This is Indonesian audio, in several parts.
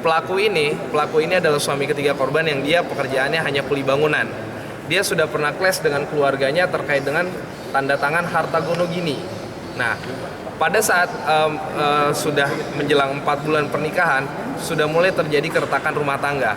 Pelaku ini adalah suami ketiga korban yang dia pekerjaannya hanya kuli bangunan. Dia sudah pernah clash dengan keluarganya terkait dengan tanda tangan harta gono gini. Nah, pada saat sudah menjelang 4 bulan pernikahan, sudah mulai terjadi keretakan rumah tangga.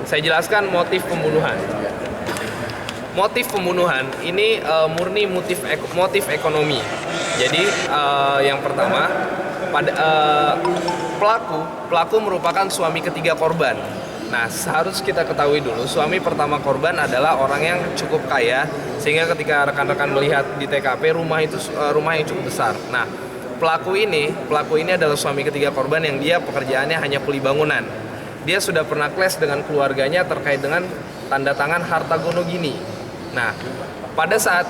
Saya jelaskan motif pembunuhan. Motif pembunuhan ini murni motif ekonomi. Jadi yang pertama, pelaku merupakan suami ketiga korban. Nah, harus kita ketahui dulu, suami pertama korban adalah orang yang cukup kaya, sehingga ketika rekan-rekan melihat di TKP rumah yang cukup besar. Nah, pelaku ini adalah suami ketiga korban yang dia pekerjaannya hanya kuli bangunan. Dia sudah pernah clash dengan keluarganya terkait dengan tanda tangan harta gono gini. Nah, pada saat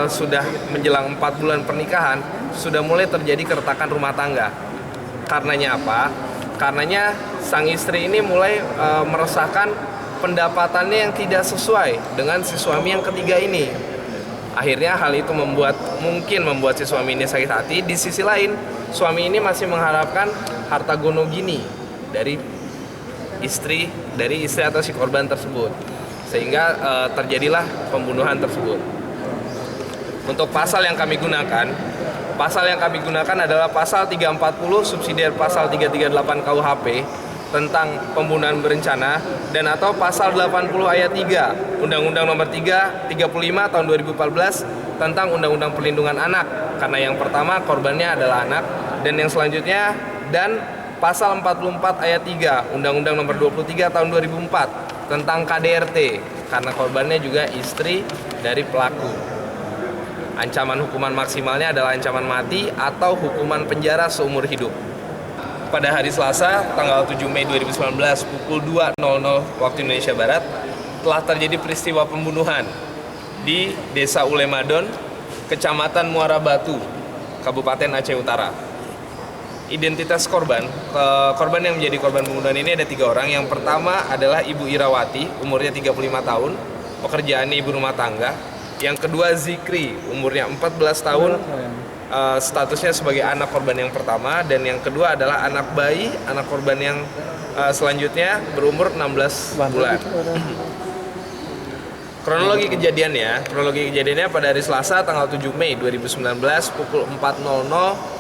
sudah menjelang 4 bulan pernikahan, sudah mulai terjadi keretakan rumah tangga. Karenanya apa? Karenanya sang istri ini mulai merasakan pendapatannya yang tidak sesuai dengan si suami yang ketiga ini. Akhirnya hal itu membuat si suami ini sakit hati. Di sisi lain, suami ini masih mengharapkan harta gono gini dari istri atau si korban tersebut, sehingga terjadilah pembunuhan tersebut. Untuk pasal yang kami gunakan adalah pasal 340 subsidiar pasal 338 KUHP tentang pembunuhan berencana, dan atau pasal 80 ayat 3 Undang-Undang Nomor 35 Tahun 2014 tentang Undang-Undang Perlindungan Anak, karena yang pertama korbannya adalah anak, dan yang selanjutnya pasal 44 ayat 3 Undang-Undang Nomor 23 Tahun 2004 tentang KDRT, karena korbannya juga istri dari pelaku. Ancaman hukuman maksimalnya adalah ancaman mati atau hukuman penjara seumur hidup. Pada hari Selasa, tanggal 7 Mei 2019 pukul 2.00 waktu Indonesia Barat, telah terjadi peristiwa pembunuhan di Desa Ulemadon, Kecamatan Muara Batu, Kabupaten Aceh Utara. Identitas korban yang menjadi korban pembunuhan ini ada 3 orang. Yang pertama adalah Ibu Irawati, umurnya 35 tahun, pekerjaannya ibu rumah tangga. Yang kedua Zikri, umurnya 14 tahun, statusnya sebagai anak korban yang pertama. Dan yang kedua adalah anak bayi, anak korban yang selanjutnya berumur 16 bulan. Kronologi kejadiannya pada hari Selasa tanggal 7 Mei 2019 pukul 4.00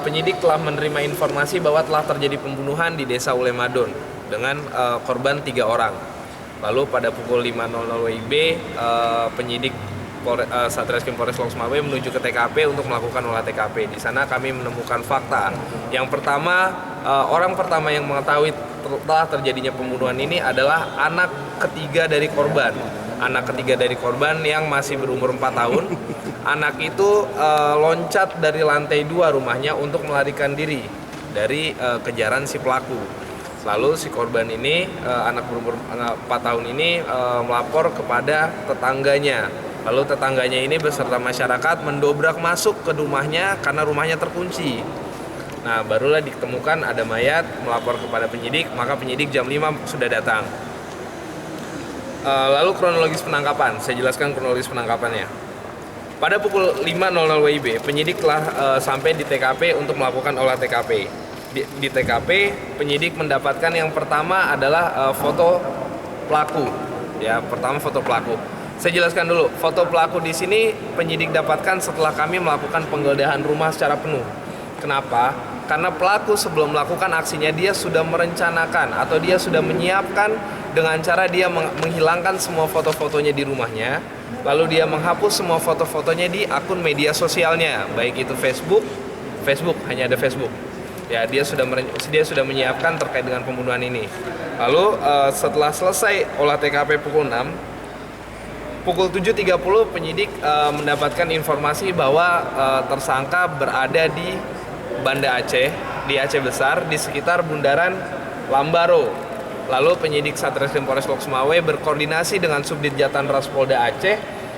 penyidik telah menerima informasi bahwa telah terjadi pembunuhan di Desa Ulemadon dengan korban 3 orang. Lalu pada pukul 5.00 WIB penyidik Satreskrim Polres Lombok Mabes menuju ke TKP untuk melakukan olah TKP. Di sana kami menemukan fakta. Yang pertama, orang pertama yang mengetahui telah terjadinya pembunuhan ini adalah anak ketiga dari korban. Anak ketiga dari korban yang masih berumur 4 tahun. Anak itu loncat dari lantai 2 rumahnya untuk melarikan diri dari kejaran si pelaku. Lalu si korban ini, anak berumur 4 tahun ini melapor kepada tetangganya. Lalu tetangganya ini beserta masyarakat mendobrak masuk ke rumahnya karena rumahnya terkunci. Nah, barulah ditemukan ada mayat, melapor kepada penyidik, maka penyidik jam 5 sudah datang. Lalu kronologis penangkapan, saya jelaskan kronologis penangkapannya. Pada pukul 5.00 WIB, penyidik telah sampai di TKP untuk melakukan olah TKP. Di TKP, penyidik mendapatkan yang pertama adalah foto pelaku. Ya, pertama foto pelaku. Saya jelaskan dulu, foto pelaku di sini penyidik dapatkan setelah kami melakukan penggeledahan rumah secara penuh. Kenapa? Karena pelaku sebelum melakukan aksinya dia sudah merencanakan atau dia sudah menyiapkan dengan cara dia menghilangkan semua foto-fotonya di rumahnya, lalu dia menghapus semua foto-fotonya di akun media sosialnya, baik itu Facebook hanya ada Facebook. Ya, dia sudah menyiapkan terkait dengan pembunuhan ini. Lalu setelah selesai olah TKP pukul 6, pukul 7.30 penyidik mendapatkan informasi bahwa tersangka berada di Banda Aceh, di Aceh Besar, di sekitar Bundaran Lambaro. Lalu penyidik Satreskrim Polres Lok Sumawe berkoordinasi dengan Subdit Jatan Ras Polda Aceh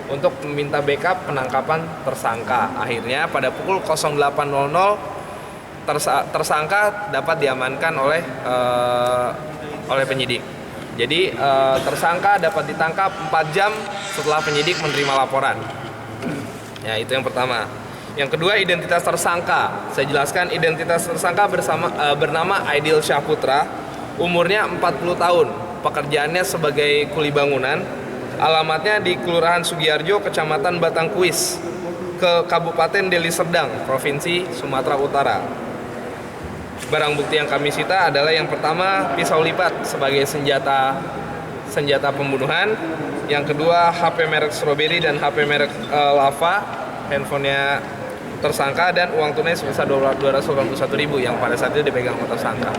untuk meminta backup penangkapan tersangka. Akhirnya pada pukul 08.00 tersangka dapat diamankan oleh penyidik. Jadi tersangka dapat ditangkap 4 jam setelah penyidik menerima laporan. Ya, itu yang pertama. Yang kedua, identitas tersangka. Saya jelaskan, identitas tersangka bernama Aidil Syahputra, umurnya 40 tahun, pekerjaannya sebagai kuli bangunan, alamatnya di Kelurahan Sugiharjo, Kecamatan Batangkuis, ke Kabupaten Deli Serdang, Provinsi Sumatera Utara. Barang bukti yang kami sita adalah yang pertama pisau lipat sebagai senjata pembunuhan, yang kedua HP merek Strawberry dan HP merek Lava, handphonenya tersangka, dan uang tunai sebesar 281.000 yang pada saat itu dipegang oleh tersangka.